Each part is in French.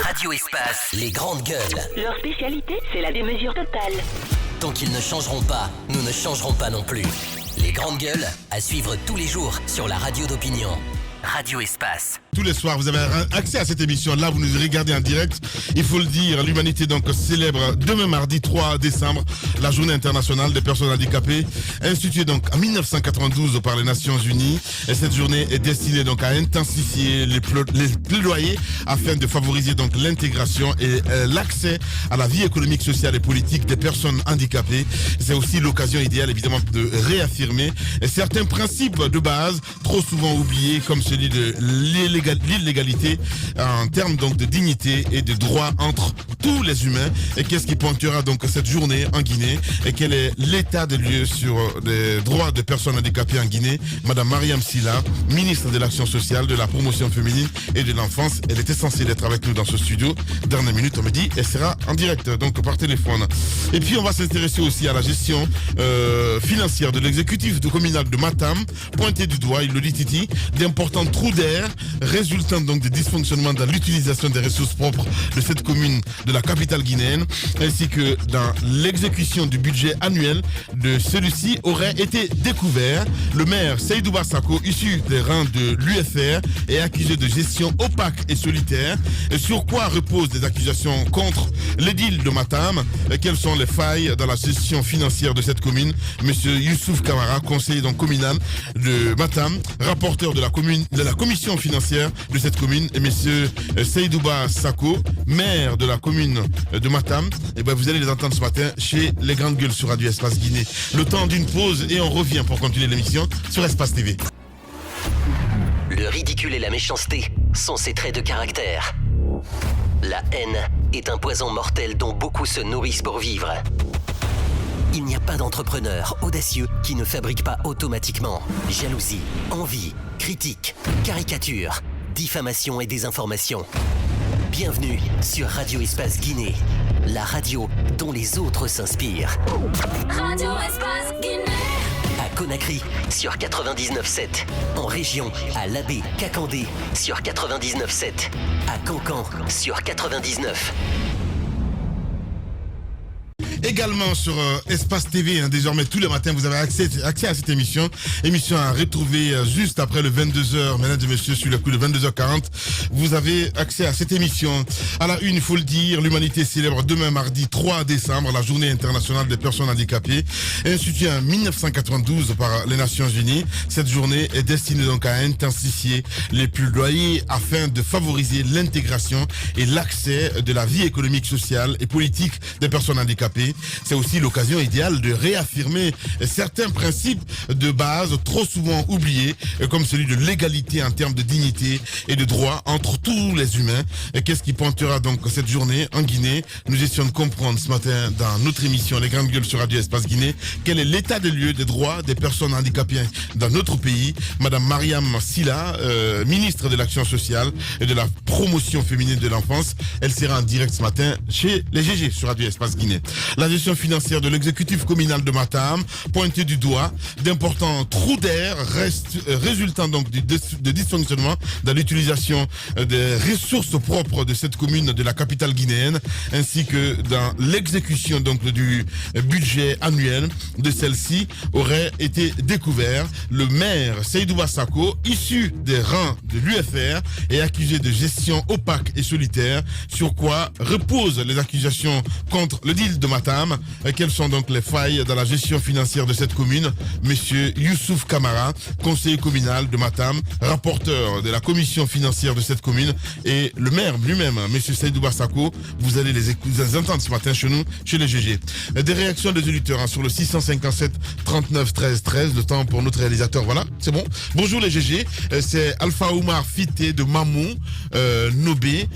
Radio Espace, les grandes gueules. Leur spécialité, c'est la démesure totale. Tant qu'ils ne changeront pas, nous ne changerons pas non plus. Les grandes gueules, à suivre tous les jours sur la radio d'opinion. Radio Espace. Tous les soirs, vous avez accès à cette émission. Là, vous nous regardez en direct. Il faut le dire, l'humanité donc célèbre demain mardi 3 décembre la journée internationale des personnes handicapées, instituée donc en 1992 par les Nations Unies. Et cette journée est destinée donc à intensifier les plaidoyers afin de favoriser donc l'intégration et l'accès à la vie économique, sociale et politique des personnes handicapées. C'est aussi l'occasion idéale évidemment de réaffirmer certains principes de base trop souvent oubliés, comme celui de l'illégalité en termes donc de dignité et de droits entre tous les humains. Et qu'est-ce qui pointera donc cette journée en Guinée et quel est l'état des lieux sur les droits des personnes handicapées en Guinée? Madame Mariam Silla, ministre de l'Action sociale, de la promotion féminine et de l'enfance, elle était censée être avec nous dans ce studio. Dernière minute, on me dit, elle sera en direct, donc par téléphone. Et puis on va s'intéresser aussi à la gestion financière de l'exécutif du communal de Matam, pointé du doigt, il le dit Titi, d'importants trous d'air résultant donc des dysfonctionnements dans l'utilisation des ressources propres de cette commune de la capitale guinéenne, ainsi que dans l'exécution du budget annuel de celui-ci aurait été découvert. Le maire Seydouba Sako, issu des rangs de l'UFR, est accusé de gestion opaque et solitaire. Et sur quoi reposent des accusations contre l'édile de Matam? Quelles sont les failles dans la gestion financière de cette commune? Monsieur Youssouf Kamara, conseiller donc communal de Matam, rapporteur de la commission financière de cette commune, et monsieur Seydouba Sako, maire de la commune de Matam. Et ben vous allez les entendre ce matin chez les grandes gueules sur Radio Espace Guinée. Le temps d'une pause et on revient pour continuer l'émission sur Espace TV. Le ridicule et la méchanceté sont ses traits de caractère. La haine est un poison mortel dont beaucoup se nourrissent pour vivre. Il n'y a pas d'entrepreneur audacieux qui ne fabrique pas automatiquement jalousie, envie, critique, caricature, diffamation et désinformation. Bienvenue sur Radio Espace Guinée, la radio dont les autres s'inspirent. Radio Espace Guinée. À Conakry sur 99.7, en région à Labé, Kakandé sur 99.7, à Cancan sur 99. Également sur Espace TV, désormais tous les matins vous avez accès à cette émission à retrouver juste après le 22h, mesdames et messieurs, sur le coup de 22h40, vous avez accès à cette émission. À la une, il faut le dire, l'humanité célèbre demain mardi 3 décembre la journée internationale des personnes handicapées, instituée en 1992 par les Nations Unies. Cette journée est destinée donc à intensifier les plaidoyers afin de favoriser l'intégration et l'accès de la vie économique, sociale et politique des personnes handicapées. C'est aussi l'occasion idéale de réaffirmer certains principes de base trop souvent oubliés, comme celui de l'égalité en termes de dignité et de droits entre tous les humains. Et qu'est-ce qui pointera donc cette journée en Guinée? Nous essayons de comprendre ce matin dans notre émission Les Grandes Gueules sur Radio Espace Guinée quel est l'état des lieux des droits des personnes handicapées dans notre pays. Madame Mariam Silla, ministre de l'Action sociale et de la promotion féminine de l'enfance, elle sera en direct ce matin chez les GG sur Radio Espace Guinée. La gestion financière de l'exécutif communal de Matam, pointé du doigt, d'importants trous d'air résultant donc de dysfonctionnement dans l'utilisation des ressources propres de cette commune de la capitale guinéenne, ainsi que dans l'exécution donc du budget annuel de celle-ci aurait été découvert. Le maire Seydouba Sako, issu des rangs de l'UFR, est accusé de gestion opaque et solitaire. Sur quoi reposent les accusations contre le deal de Matam? Quelles sont donc les failles dans la gestion financière de cette commune? Monsieur Youssouf Kamara, conseiller communal de Matam, rapporteur de la commission financière de cette commune, et le maire lui-même, monsieur Seydouba Sako, vous allez les entendre ce matin chez nous, chez les GG. Des réactions des auditeurs sur le 657 39 13 13, le temps pour notre réalisateur, voilà, c'est bon. Bonjour les GG, c'est Alpha Oumar Fité de Mamou, Nobé.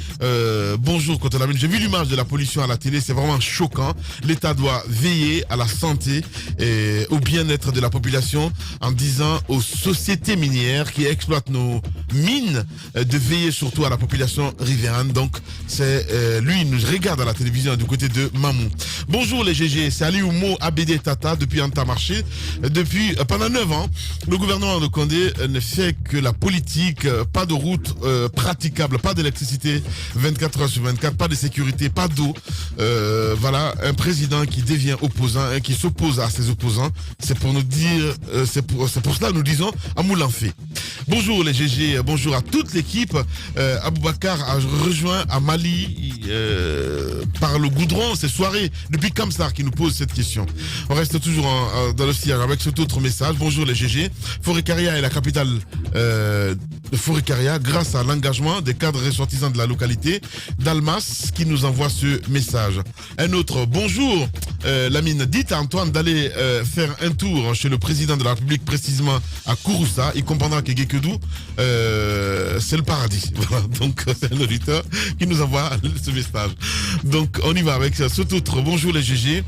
Bonjour Cotonamine, j'ai vu l'image de la pollution à la télé, c'est vraiment choquant. L'État doit veiller à la santé et au bien-être de la population en disant aux sociétés minières qui exploitent nos mines de veiller surtout à la population riveraine. Donc, c'est lui, il nous regarde à la télévision du côté de Mamou. Bonjour les GG, c'est Ali Oumo Abédé Tata depuis Antamarché. Depuis pendant 9 ans, le gouvernement de Condé ne fait que la politique, pas de route praticable, pas d'électricité 24 heures sur 24, pas de sécurité, pas d'eau. Voilà, un président qui devient opposant et qui s'oppose à ses opposants. C'est pour nous dire, c'est pour cela que nous disons à Moulanfé. Bonjour les GG, bonjour à toute l'équipe. Aboubacar a rejoint à Mali par le goudron, c'est Soirée depuis Kamsar qui nous pose cette question. On reste toujours dans le sillage avec cet autre message. Bonjour les GG. Forêt-Caria est la capitale de Forêt-Caria grâce à l'engagement des cadres ressortissants de la localité d'Almas qui nous envoie ce message. Un autre, bonjour Lamine, dites à Antoine d'aller faire un tour chez le président de la République, précisément à Kouroussa. Il comprendra que Guékedou, c'est le paradis. Voilà, donc c'est un auditeur qui nous envoie ce message. Donc on y va avec cet autre. Bonjour les GG.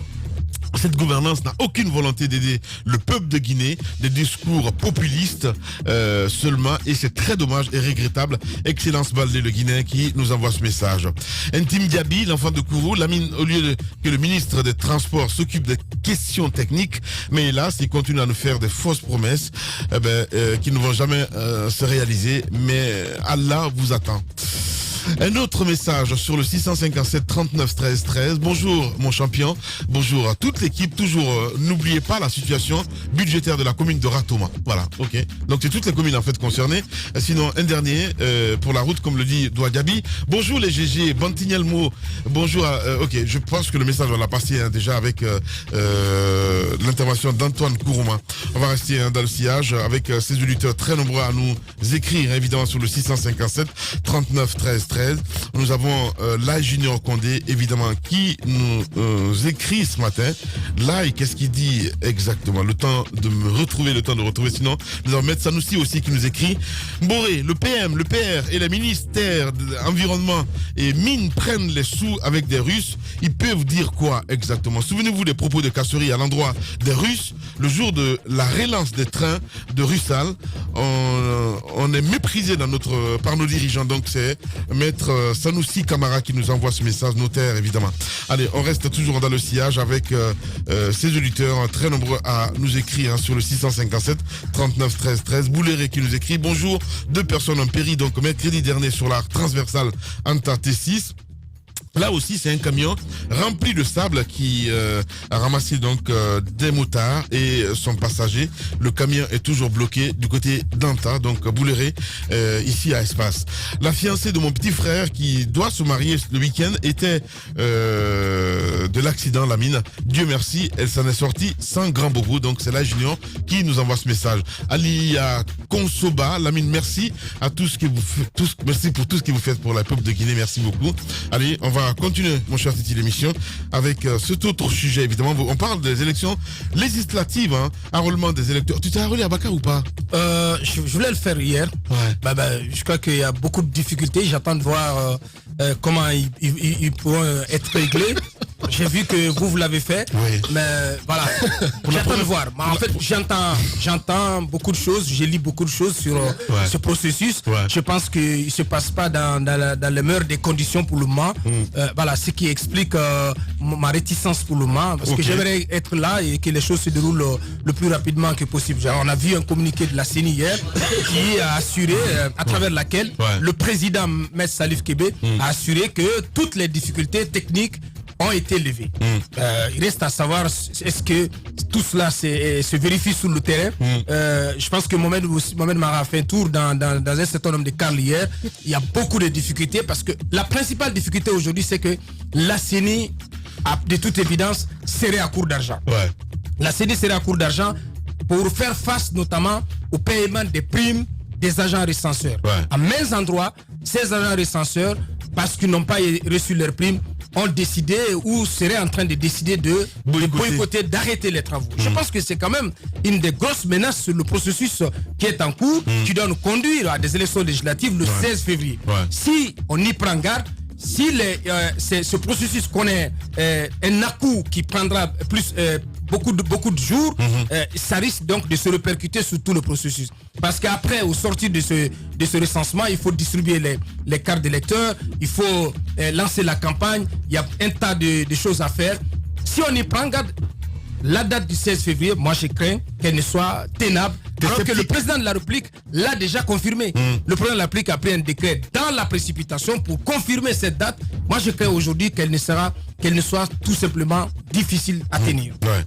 Cette gouvernance n'a aucune volonté d'aider le peuple de Guinée, des discours populistes seulement, et c'est très dommage et regrettable. Excellence Baldé le Guinéen qui nous envoie ce message. Intime Diaby, l'enfant de Kourou, Lamine, au lieu que le ministre des Transports s'occupe des questions techniques, mais hélas, il continue à nous faire des fausses promesses qui ne vont jamais se réaliser, mais Allah vous attend. Un autre message sur le 657 39 13 13. Bonjour mon champion, bonjour à toute l'équipe. Toujours, n'oubliez pas la situation budgétaire de la commune de Ratoma. Voilà, ok. Donc c'est toutes les communes en fait concernées. Sinon, un dernier pour la route, comme le dit Douagabi. Bonjour les GG, Bantignelmo. Bonjour ok, je pense que le message on l'a passé déjà avec l'intervention d'Antoine Kourouma. On va rester dans le sillage avec ces auditeurs très nombreux à nous écrire évidemment sur le 657 39 13 13. Nous avons Lai Junior Condé, évidemment, qui nous écrit ce matin. Lai, qu'est-ce qu'il dit exactement? Le temps de me retrouver, sinon nous avons Maître Sanoussi aussi qui nous écrit. Boré, le PM, le PR et le ministère de l'Environnement et Mines prennent les sous avec des Russes. Ils peuvent dire quoi exactement? Souvenez-vous des propos de Kassori à l'endroit des Russes le jour de la relance des trains de Russal. On est méprisé par nos dirigeants, donc c'est Maître Sanoussi Kamara qui nous envoie ce message, notaire évidemment. Allez, on reste toujours dans le sillage avec ces auditeurs très nombreux à nous écrire sur le 657 39 13 13. Bouléré qui nous écrit: bonjour, 2 personnes ont péri donc mercredi dernier sur la transversale Anta T6. Là aussi, c'est un camion rempli de sable qui a ramassé donc des motards et son passager. Le camion est toujours bloqué du côté d'Anta, donc Bouléré, ici à Espace. La fiancée de mon petit frère qui doit se marier le week-end était de l'accident, la mine. Dieu merci, elle s'en est sortie sans grand bobo. Donc c'est la Junior qui nous envoie ce message. Alia Konsoba, la mine, merci à tout ce que vous faites, merci pour tout ce que vous faites pour la peuple de Guinée. Merci beaucoup. Allez, on va continuer, mon cher Titi, l'émission avec cet autre sujet, évidemment. On parle des élections législatives, enrôlement des électeurs. Tu t'es enrôlé à Bakar ou pas? Je voulais le faire hier. Ouais. Je crois qu'il y a beaucoup de difficultés. J'attends de voir comment ils pourront être réglés. J'ai vu que vous l'avez fait, oui. Mais voilà, j'attends de voir. En fait, j'entends beaucoup de choses, je lis beaucoup de choses sur ce processus. Ouais. Je pense qu'il ne se passe pas dans les meilleures des conditions pour le moment. Voilà, ce qui explique ma réticence pour le moment, parce que j'aimerais être là et que les choses se déroulent le plus rapidement que possible. On a vu un communiqué de la CENI hier qui a assuré, à travers laquelle le président M. Salif Kébé a assuré que toutes les difficultés techniques ont été levées. Il reste à savoir est-ce que tout cela se vérifie sur le terrain. Je pense que Mohamed Mara a fait un tour dans un certain nombre de cas hier. Il y a beaucoup de difficultés parce que la principale difficulté aujourd'hui, c'est que la CENI, de toute évidence, serait à court d'argent. Ouais. La CENI serait à court d'argent pour faire face notamment au paiement des primes des agents recenseurs. Ouais. À maints endroits, ces agents recenseurs, parce qu'ils n'ont pas reçu leurs primes, ont décidé ou seraient en train de décider de boycotter, d'arrêter les travaux. Je pense que c'est quand même une des grosses menaces sur le processus qui est en cours, qui doit nous conduire à des élections législatives le 16 février. Si on y prend garde, si ce processus connaît un à-coup qui prendra beaucoup de jours, ça risque donc de se répercuter sur tout le processus. Parce qu'après, au sortir de ce recensement, il faut distribuer les cartes d'électeurs, il faut lancer la campagne, il y a un tas de choses à faire. Si on y prend garde, la date du 16 février, moi je crains qu'elle ne soit tenable. Alors que le président de la République l'a déjà confirmé. Le président de la République a pris un décret dans la précipitation pour confirmer cette date. Moi je crains aujourd'hui qu'elle ne soit tout simplement difficile à tenir. Ouais.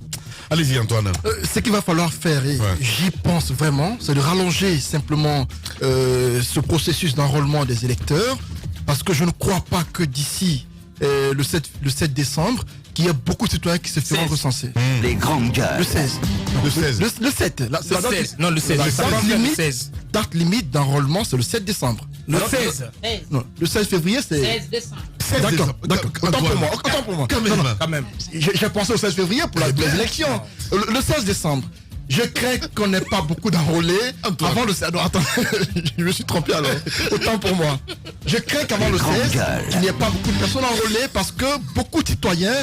Allez-y Antoine. Ce qu'il va falloir faire, et j'y pense vraiment, c'est de rallonger simplement ce processus d'enrôlement des électeurs, parce que je ne crois pas que d'ici le 7 décembre, qu'il y a beaucoup de citoyens qui se feront recenser. Les grandes gueules. Le 16. Le 16. Le 7. Non, le 16. Date limite d'enrôlement, c'est le 7 décembre. Le 16. Non, le 16 février, c'est... 16 décembre. D'accord. Autant pour moi. Quand même. J'ai pensé au 16 février pour les élections. Le 16 décembre. Je crains qu'on n'ait pas beaucoup d'enrôlés avant le 16. Non, attends, je me suis trompé alors. Autant pour moi. Je crains qu'avant le 16, qu'il n'y ait pas beaucoup de personnes enrôlées parce que beaucoup de citoyens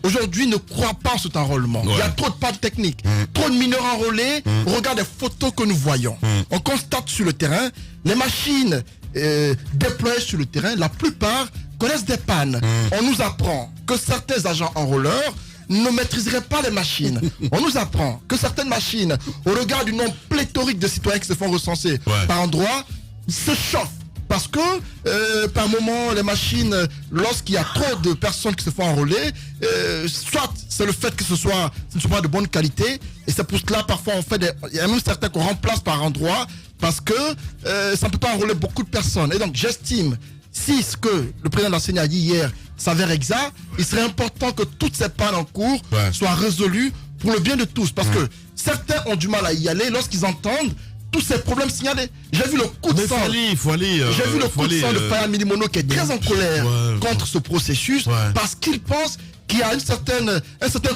aujourd'hui ne croient pas en cet enrôlement. Il y a trop de pannes techniques, trop de mineurs enrôlés. Regarde les photos que nous voyons. On constate sur le terrain, les machines déployées sur le terrain, la plupart connaissent des pannes. On nous apprend que certains agents enrôleurs ne maîtriseraient pas les machines. On nous apprend que certaines machines, au regard du nombre pléthorique de citoyens qui se font recenser par endroit, se chauffent. Parce que par moment, les machines, lorsqu'il y a trop de personnes qui se font enrôler, soit c'est le fait que ce ne soit pas de bonne qualité, et c'est pour cela parfois on fait il y a même certains qu'on remplace par endroit, parce que ça ne peut pas enrôler beaucoup de personnes. Et donc j'estime, si ce que le président de la CENI a dit hier s'avère exact, il serait important que toutes ces pannes en cours soient résolues pour le bien de tous. Parce que certains ont du mal à y aller lorsqu'ils entendent tous ces problèmes signalés. J'ai vu le coup de sang. Il faut aller. J'ai vu le coup de sang de Faya Milimono qui est très en colère contre ce processus parce qu'il pense qu'il y a un certain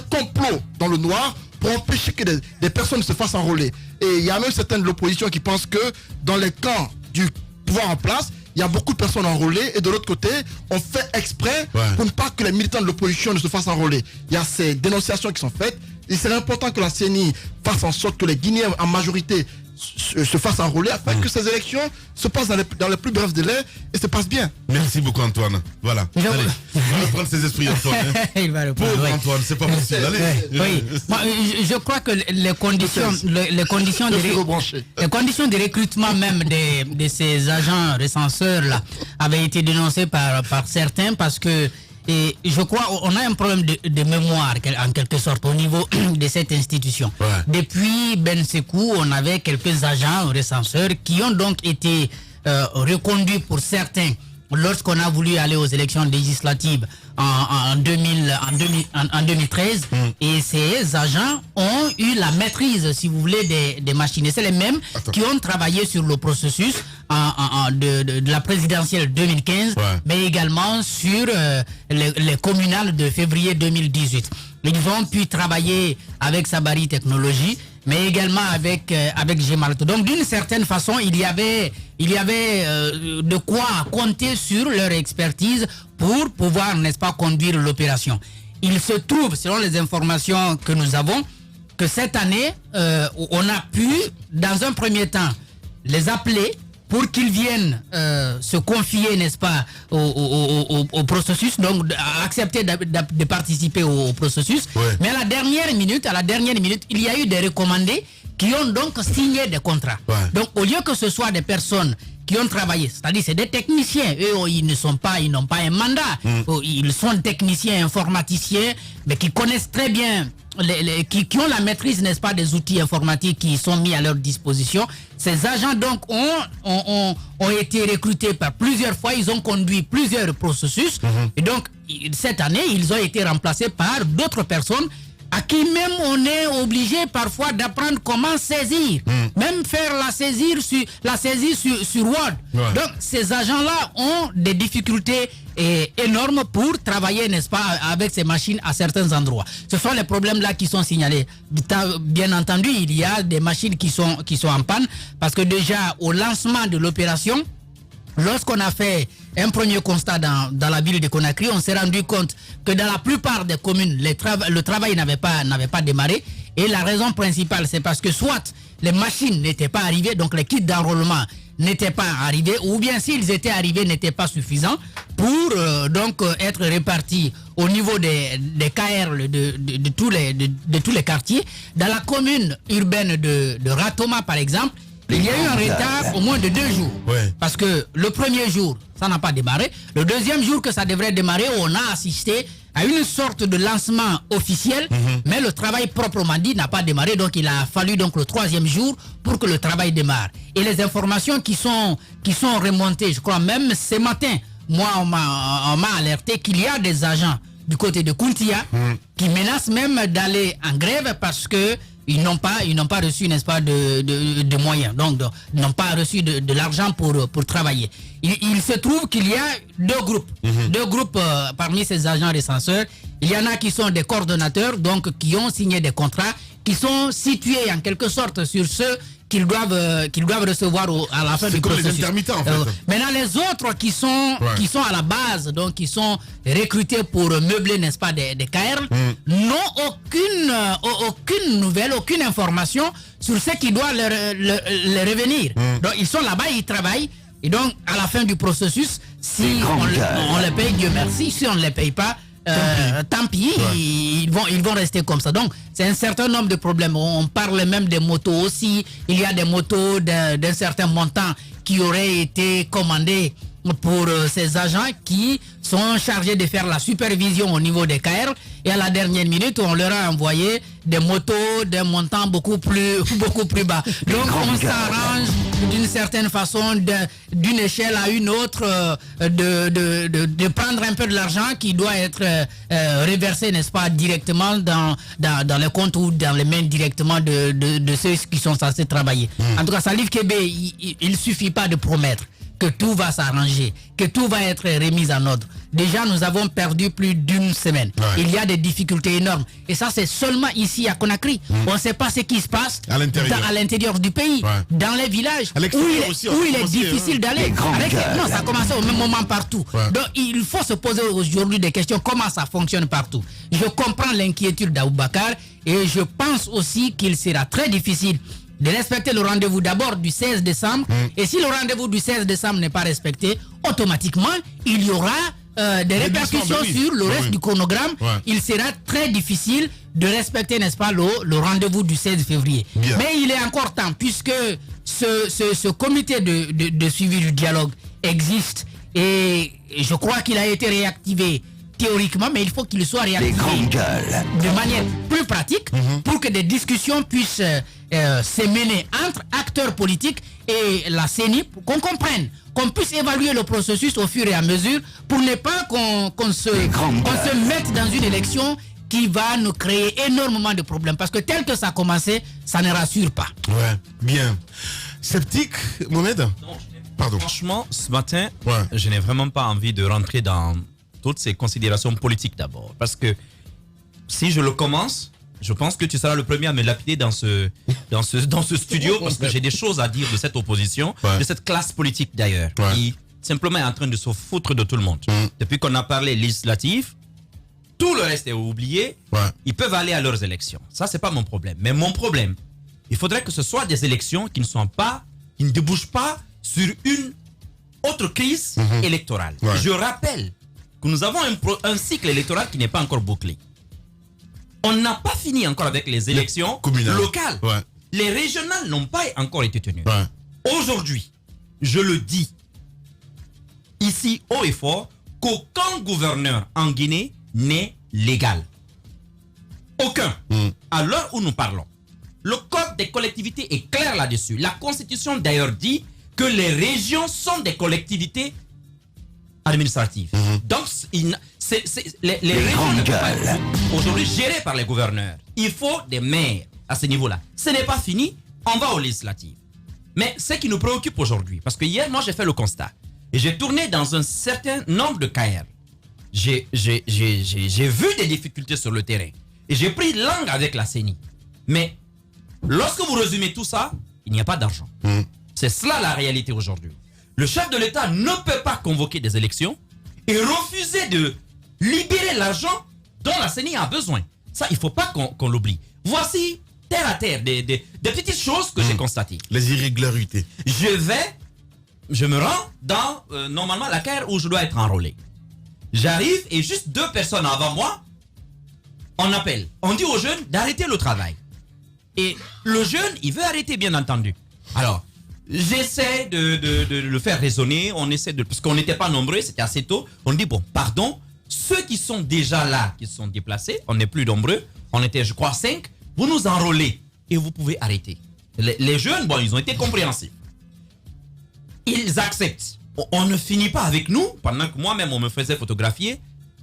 complot dans le noir pour empêcher que des personnes se fassent enrôler. Et il y a même certains de l'opposition qui pensent que dans les camps du pouvoir en place, il y a beaucoup de personnes enrôlées et de l'autre côté, on fait exprès pour ne pas que les militants de l'opposition ne se fassent enrôler. Il y a ces dénonciations qui sont faites. Il serait important que la CENI fasse en sorte que les Guinéens en majorité se fassent enrôler afin que ces élections se passent dans les plus brefs délais et se passent bien. Merci beaucoup Antoine. Voilà. Allez, on va prendre ses esprits Antoine. Il va répondre. Pauvre Antoine, c'est pas possible. Allez. Oui. Moi, je crois que les conditions de recrutement même de ces agents recenseurs là avaient été dénoncées par certains parce que et je crois on a un problème de mémoire en quelque sorte au niveau de cette institution. Depuis Ben Sekou, on avait quelques agents recenseurs qui ont donc été reconduits pour certains lorsqu'on a voulu aller aux élections législatives en 2013 et ces agents ont eu la maîtrise, si vous voulez, des machines. Et c'est les mêmes qui ont travaillé sur le processus de la présidentielle 2015, mais également sur les communales de février 2018. Ils ont pu travailler avec Sabari Technologies, mais également avec Gemalto. Donc d'une certaine façon, il y avait de quoi compter sur leur expertise pour pouvoir, n'est-ce pas, conduire l'opération. Il se trouve, selon les informations que nous avons, que cette année, on a pu, dans un premier temps, les appeler pour qu'ils viennent se confier, n'est-ce pas, au processus, donc accepter de participer au processus. Mais à la dernière minute, il y a eu des recommandés qui ont donc signé des contrats. Donc au lieu que ce soit des personnes qui ont travaillé, c'est-à-dire c'est des techniciens, eux ils n'ont pas un mandat, ils sont techniciens, informaticiens, mais qui connaissent très bien, qui ont la maîtrise, n'est-ce pas, des outils informatiques qui sont mis à leur disposition. Ces agents donc ont été recrutés par plusieurs fois, ils ont conduit plusieurs processus, et donc cette année ils ont été remplacés par d'autres personnes à qui même on est obligé parfois d'apprendre comment saisir, même faire la saisie sur Word. Donc ces agents-là ont des difficultés énormes pour travailler, n'est-ce pas, avec ces machines à certains endroits. Ce sont les problèmes-là qui sont signalés. Bien entendu, il y a des machines qui sont en panne parce que déjà au lancement de l'opération, lorsqu'on a fait un premier constat dans la ville de Conakry, on s'est rendu compte que dans la plupart des communes, le travail n'avait pas démarré. Et la raison principale, c'est parce que soit les machines n'étaient pas arrivées, donc les kits d'enrôlement n'étaient pas arrivés, ou bien s'ils étaient arrivés, n'étaient pas suffisants pour donc être répartis au niveau des KR de tous les quartiers. Dans la commune urbaine de Ratoma, par exemple, il y a eu un retard au moins de 2 jours. Ouais. Parce que le premier jour, ça n'a pas démarré. Le deuxième jour que ça devrait démarrer, on a assisté à une sorte de lancement officiel, mais le travail proprement dit n'a pas démarré. Donc il a fallu donc le 3e jour pour que le travail démarre. Et les informations qui sont remontées, je crois même ce matin, moi on m'a alerté qu'il y a des agents du côté de Kountia qui menacent même d'aller en grève parce que ils n'ont pas reçu, n'est-ce pas, de moyens, donc ils n'ont pas reçu de l'argent pour travailler. Il se trouve qu'il y a 2 groupes, 2 groupes parmi ces agents recenseurs. Il y en a qui sont des coordonnateurs, donc qui ont signé des contrats, qui sont situés en quelque sorte sur ceux qu'ils doivent recevoir à la fin du processus. C'est comme les intermittents en fait. Maintenant les autres qui sont à la base, donc qui sont recrutés pour meubler, n'est-ce pas, des KR, n'ont aucune nouvelle, aucune information sur ce qui doit leur revenir. Donc ils sont là-bas, ils travaillent. Et donc à la fin du processus, si on les paye, Dieu merci. Si on ne les paye pas, tant pis, ils vont rester comme ça. Donc c'est un certain nombre de problèmes. On parle même des motos aussi. Il y a des motos d'un certain montant qui auraient été commandées pour ces agents qui sont chargés de faire la supervision au niveau des KR, et à la dernière minute on leur a envoyé des motos d'un montant beaucoup plus bas. Donc on s'arrange d'une certaine façon d'une échelle à une autre de prendre un peu de l'argent qui doit être reversé, n'est-ce pas, directement dans les comptes ou dans les mains directement de ceux qui sont censés travailler. En tout cas, Salif Kébé, il suffit pas de promettre que tout va s'arranger, que tout va être remis en ordre. Déjà, nous avons perdu plus d'1 semaine. Il y a des difficultés énormes. Et ça, c'est seulement ici à Conakry. On ne sait pas ce qui se passe à l'intérieur du pays, dans les villages, où il est difficile d'aller. Non, ça a commencé au même moment partout. Donc, il faut se poser aujourd'hui des questions. Comment ça fonctionne partout? Je comprends l'inquiétude d'Aboubacar et je pense aussi qu'il sera très difficile de respecter le rendez-vous d'abord du 16 décembre. Et si le rendez-vous du 16 décembre n'est pas respecté, automatiquement, il y aura des répercussions sur le reste du chronogramme. Il sera très difficile de respecter, n'est-ce pas, le rendez-vous du 16 février. Mais il est encore temps, puisque ce comité de suivi du dialogue existe, et je crois qu'il a été réactivé théoriquement, mais il faut qu'il soit réactivé de manière plus pratique pour que des discussions puissent se mener entre acteurs politiques et la CENI, qu'on comprenne, qu'on puisse évaluer le processus au fur et à mesure pour ne pas qu'on se mette dans une élection qui va nous créer énormément de problèmes, parce que tel que ça a commencé, ça ne rassure pas. Ouais, bien. Sceptique, Mohamed? Pardon. Franchement, ce matin, je n'ai vraiment pas envie de rentrer dans toutes ces considérations politiques d'abord. Parce que si je le commence, je pense que tu seras le premier à me lapider dans ce studio, parce que j'ai des choses à dire de cette opposition, de cette classe politique d'ailleurs, qui simplement est en train de se foutre de tout le monde. Depuis qu'on a parlé législatif, tout le reste est oublié. Ils peuvent aller à leurs élections. Ça, c'est pas mon problème. Mais mon problème, il faudrait que ce soit des élections qui ne débouchent pas sur une autre crise électorale. Je rappelle que nous avons un cycle électoral qui n'est pas encore bouclé. On n'a pas fini encore avec les élections locales. Les régionales n'ont pas encore été tenues. Aujourd'hui, je le dis ici haut et fort, qu'aucun gouverneur en Guinée n'est légal. Aucun. À l'heure où nous parlons. Le code des collectivités est clair là-dessus. La Constitution d'ailleurs dit que les régions sont des collectivités administratives. Donc, les régions ne peuvent pas être aujourd'hui gérées par les gouverneurs. Il faut des maires à ce niveau-là. Ce n'est pas fini, on va aux législatives. Mais ce qui nous préoccupe aujourd'hui, parce que hier, moi, j'ai fait le constat, et j'ai tourné dans un certain nombre de KR. J'ai vu des difficultés sur le terrain, et j'ai pris langue avec la CENI. Mais lorsque vous résumez tout ça, il n'y a pas d'argent. C'est cela la réalité aujourd'hui. Le chef de l'État ne peut pas convoquer des élections et refuser de libérer l'argent dont la CENI a besoin. Ça, il ne faut pas qu'on l'oublie. Voici, terre à terre, des petites choses que j'ai constatées. Les irrégularités. Je me rends dans, normalement, la carrière où je dois être enrôlé. J'arrive et juste 2 personnes avant moi, on appelle. On dit aux jeunes d'arrêter le travail. Et le jeune, il veut arrêter, bien entendu. Alors, j'essaie de le faire raisonner. Parce qu'on n'était pas nombreux, c'était assez tôt. On dit, bon, pardon, ceux qui sont déjà là, qui se sont déplacés, on n'est plus nombreux. On était, je crois, 5. Vous nous enrôlez et vous pouvez arrêter. Les jeunes, bon, ils ont été compréhensifs. Ils acceptent. On ne finit pas avec nous, pendant que moi-même on me faisait photographier.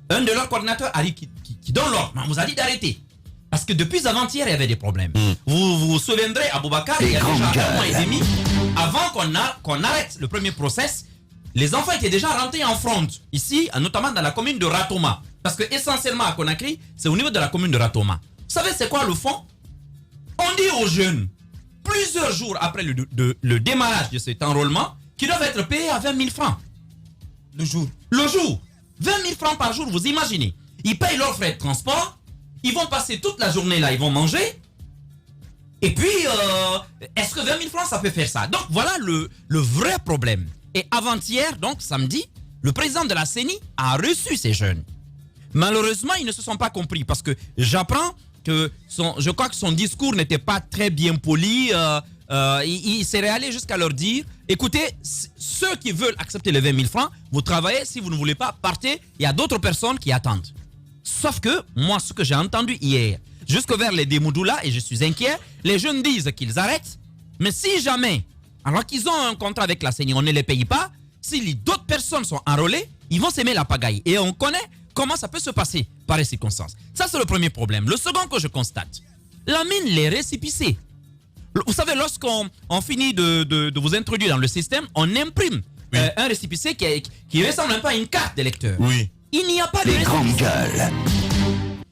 Un de leurs coordinateurs arrive qui donne l'ordre. On vous a dit d'arrêter. Parce que depuis avant-hier, il y avait des problèmes. Vous vous souviendrez, Aboubacar, il y a déjà 1 mois et demi, avant qu'on arrête le premier process, les enfants étaient déjà rentrés en front. Ici, notamment dans la commune de Ratoma. Parce que essentiellement à Conakry, c'est au niveau de la commune de Ratoma. Vous savez c'est quoi le fond? On dit aux jeunes, plusieurs jours après le démarrage de cet enrôlement, qui doivent être payés à 20 000 francs. Le jour. 20 000 francs par jour, vous imaginez. Ils payent leurs frais de transport, ils vont passer toute la journée là, ils vont manger. Et puis, est-ce que 20 000 francs, ça peut faire ça? Donc, voilà le vrai problème. Et avant-hier, donc samedi, le président de la CENI a reçu ces jeunes. Malheureusement, ils ne se sont pas compris parce que j'apprends que je crois que son discours n'était pas très bien poli. Il serait allé jusqu'à leur dire, écoutez, ceux qui veulent accepter les 20 000 francs, vous travaillez, si vous ne voulez pas, partez, il y a d'autres personnes qui attendent. Sauf que, moi, ce que j'ai entendu hier, jusque vers les Demoudoula, et je suis inquiet, les jeunes disent qu'ils arrêtent, mais si jamais, alors qu'ils ont un contrat avec la CENI, on ne les paye pas, si d'autres personnes sont enrôlées, ils vont s'aimer la pagaille. Et on connaît comment ça peut se passer par les circonstances. Ça, c'est le premier problème. Le second que je constate, la mine, les récépissés. Vous savez, lorsqu'on finit de vous introduire dans le système, on imprime un récépissé qui ressemble un peu à une carte d'électeur. Oui. Il n'y a pas de récépissé.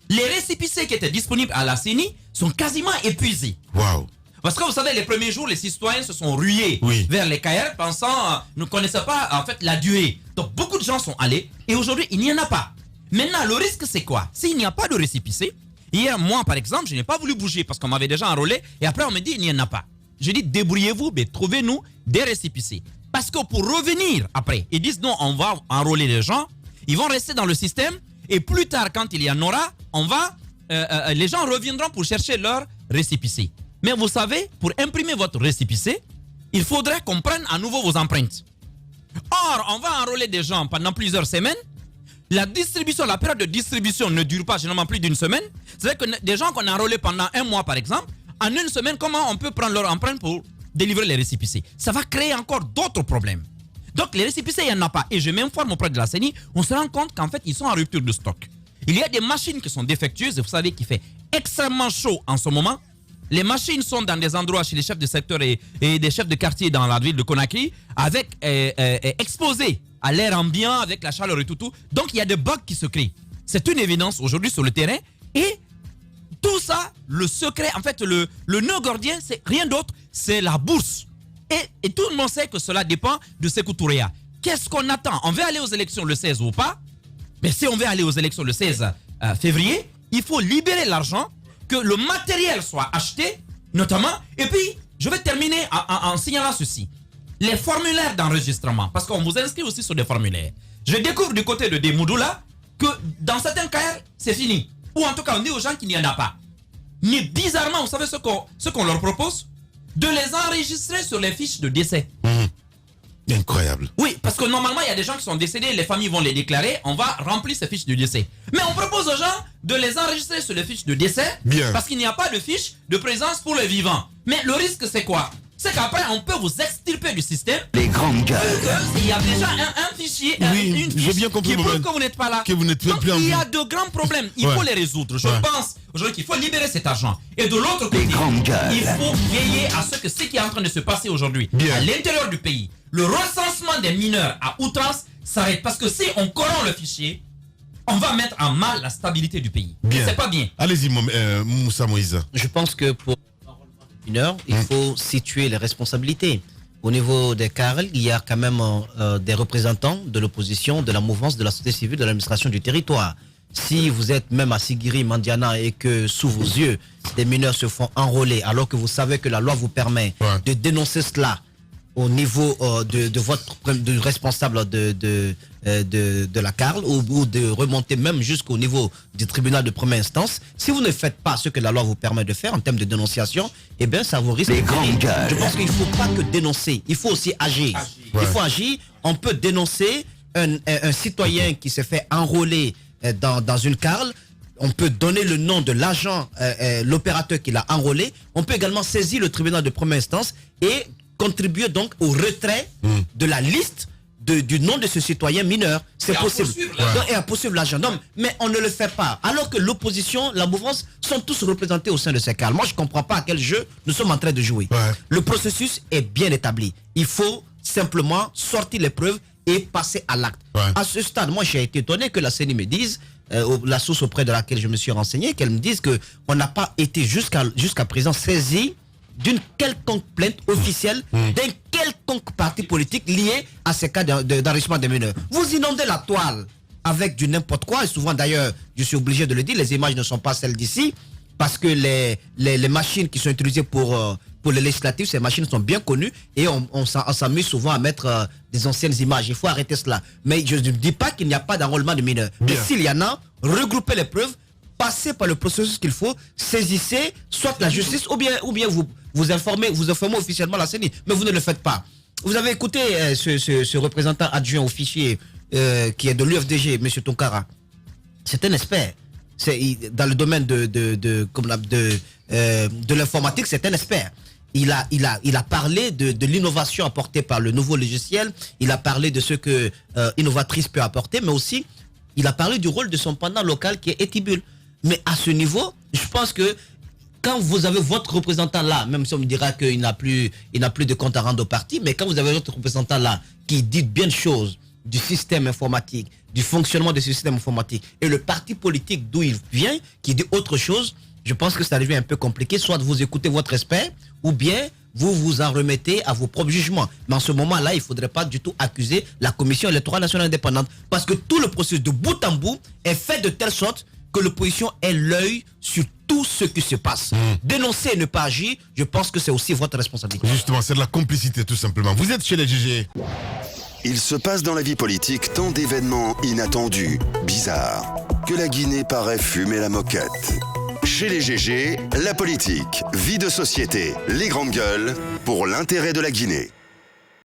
Les récépissés qui étaient disponibles à la CENI sont quasiment épuisés. Waouh. Parce que vous savez, les premiers jours, les citoyens se sont rués vers les cahiers pensant ne connaissaient pas en fait la durée. Donc beaucoup de gens sont allés et aujourd'hui, il n'y en a pas. Maintenant, le risque, c'est quoi? S'il n'y a pas de récépissé, hier, moi, par exemple, je n'ai pas voulu bouger parce qu'on m'avait déjà enrôlé et après, on me dit, il n'y en a pas. J'ai dit, débrouillez-vous, mais trouvez-nous des récépissés. Parce que pour revenir après, ils disent, non, on va enrôler les gens, ils vont rester dans le système et plus tard, quand il y en aura, les gens reviendront pour chercher leur récépissé. Mais vous savez, pour imprimer votre récépissé, il faudrait qu'on prenne à nouveau vos empreintes. Or, on va enrôler des gens pendant plusieurs semaines. La période de distribution ne dure pas généralement plus d'1 semaine. C'est-à-dire que des gens qu'on a enrôlés pendant 1 mois, par exemple, en 1 semaine, comment on peut prendre leur empreinte pour délivrer les récépissés? Ça va créer encore d'autres problèmes. Donc, les récépissés, il n'y en a pas. Et je m'informe auprès de la CENI, on se rend compte qu'en fait, ils sont en rupture de stock. Il y a des machines qui sont défectueuses. Et vous savez qu'il fait extrêmement chaud en ce moment. Les machines sont dans des endroits chez les chefs de secteur et des chefs de quartier dans la ville de Conakry, avec exposés à l'air ambiant, avec la chaleur et tout. Donc, il y a des bugs qui se créent. C'est une évidence aujourd'hui sur le terrain. Et tout ça, le secret, en fait, le nœud gordien, c'est rien d'autre, c'est la bourse. Et tout le monde sait que cela dépend de Sékou Touréa. Qu'est-ce qu'on attend? On veut aller aux élections le 16 ou pas? Mais si on veut aller aux élections le 16 février, il faut libérer l'argent, que le matériel soit acheté, notamment. Et puis, je vais terminer en signalant ceci. Les formulaires d'enregistrement, parce qu'on vous inscrit aussi sur des formulaires. Je découvre du côté de Demoudoula que dans certains cas, c'est fini. Ou en tout cas, on dit aux gens qu'il n'y en a pas. Mais bizarrement, vous savez ce qu'on leur propose? De les enregistrer sur les fiches de décès. Incroyable. Oui, parce que normalement, il y a des gens qui sont décédés, les familles vont les déclarer, on va remplir ces fiches de décès. Mais on propose aux gens de les enregistrer sur les fiches de décès, parce qu'il n'y a pas de fiche de présence pour les vivants. Mais le risque, c'est quoi? C'est qu'après, on peut vous extirper du système. Les grandes gueules. Il y a déjà un fichier, une fiche bien compris, qui prouve que vous n'êtes pas là. Que vous n'êtes Donc, plus en il y vie. a de grands problèmes. Il faut les résoudre. Je pense aujourd'hui qu'il faut libérer cet argent. Et de l'autre côté, il faut veiller à ce qui est en train de se passer aujourd'hui à l'intérieur du pays. Le recensement des mineurs à outrance s'arrête. Parce que si on corrompt le fichier, on va mettre en mal la stabilité du pays. C'est pas bien. Allez-y, Moussa Moïse. Je pense que pour mineurs, il faut situer les responsabilités. au niveau des CARL, il y a quand même des représentants de l'opposition, de la mouvance, de la société civile, de l'administration du territoire. Si vous êtes même à Sigiri, Mandiana, et que sous vos yeux, des mineurs se font enrôler, alors que vous savez que la loi vous permet de dénoncer cela au niveau de votre responsable de la CARL ou de remonter même jusqu'au niveau du tribunal de première instance, si vous ne faites pas ce que la loi vous permet de faire en termes de dénonciation, eh bien ça vous risque. Je pense qu'il ne faut pas que dénoncer, il faut aussi agir. Il faut agir. On peut dénoncer un citoyen qui se fait enrôler dans une CARL. On peut donner le nom de l'agent, l'opérateur qui l'a enrôlé. On peut également saisir le tribunal de première instance et contribuer donc au retrait de la liste du nom de ce citoyen mineur. C'est possible. Et à poursuivre l'agent. Mais on ne le fait pas. Alors que l'opposition, la mouvance sont tous représentés au sein de ces CARL. Moi, je ne comprends pas à quel jeu nous sommes en train de jouer. Le processus est bien établi. Il faut simplement sortir les preuves et passer à l'acte. À ce stade, moi, j'ai été étonné que la CENI me dise, la source auprès de laquelle je me suis renseigné, qu'elle me dise qu'on n'a pas été jusqu'à présent saisi d'une quelconque plainte officielle d'un quelconque parti politique lié à ces cas d'enrichissement des mineurs. Vous inondez la toile avec du n'importe quoi, et souvent d'ailleurs, je suis obligé de le dire, les images ne sont pas celles d'ici, parce que les machines qui sont utilisées pour les législatives, ces machines sont bien connues, et on s'amuse souvent à mettre des anciennes images. Il faut arrêter cela. Mais je ne dis pas qu'il n'y a pas d'enrôlement de mineurs. Mais s'il y en a, regroupez les preuves, passez par le processus qu'il faut, saisissez soit la justice ou bien vous informez officiellement la CENI, mais vous ne le faites pas. Vous avez écouté ce représentant adjoint au fichier qui est de l'UFDG, M. Tonkara. C'est un expert. Dans le domaine de l'informatique, c'est un expert. Il a parlé de l'innovation apportée par le nouveau logiciel. Il a parlé de ce que Innovatrice peut apporter, mais aussi il a parlé du rôle de son pendant local qui est Etibul. Mais à ce niveau, je pense que quand vous avez votre représentant là, même si on me dira qu'il n'a plus de compte à rendre au parti, mais quand vous avez votre représentant là qui dit bien de choses du système informatique, du fonctionnement du système informatique, et le parti politique d'où il vient qui dit autre chose, je pense que ça devient un peu compliqué. Soit vous écoutez votre expert, ou bien vous vous en remettez à vos propres jugements. Mais en ce moment-là, il ne faudrait pas du tout accuser la Commission électorale nationale indépendante, parce que tout le processus de bout en bout est fait de telle sorte que l'opposition ait l'œil sur tout ce qui se passe. Dénoncer et ne pas agir, je pense que c'est aussi votre responsabilité. Justement, c'est de la complicité tout simplement. Vous êtes chez les GG. Il se passe dans la vie politique tant d'événements inattendus, bizarres, que la Guinée paraît fumer la moquette. Chez les GG, la politique, vie de société, les grandes gueules, pour l'intérêt de la Guinée.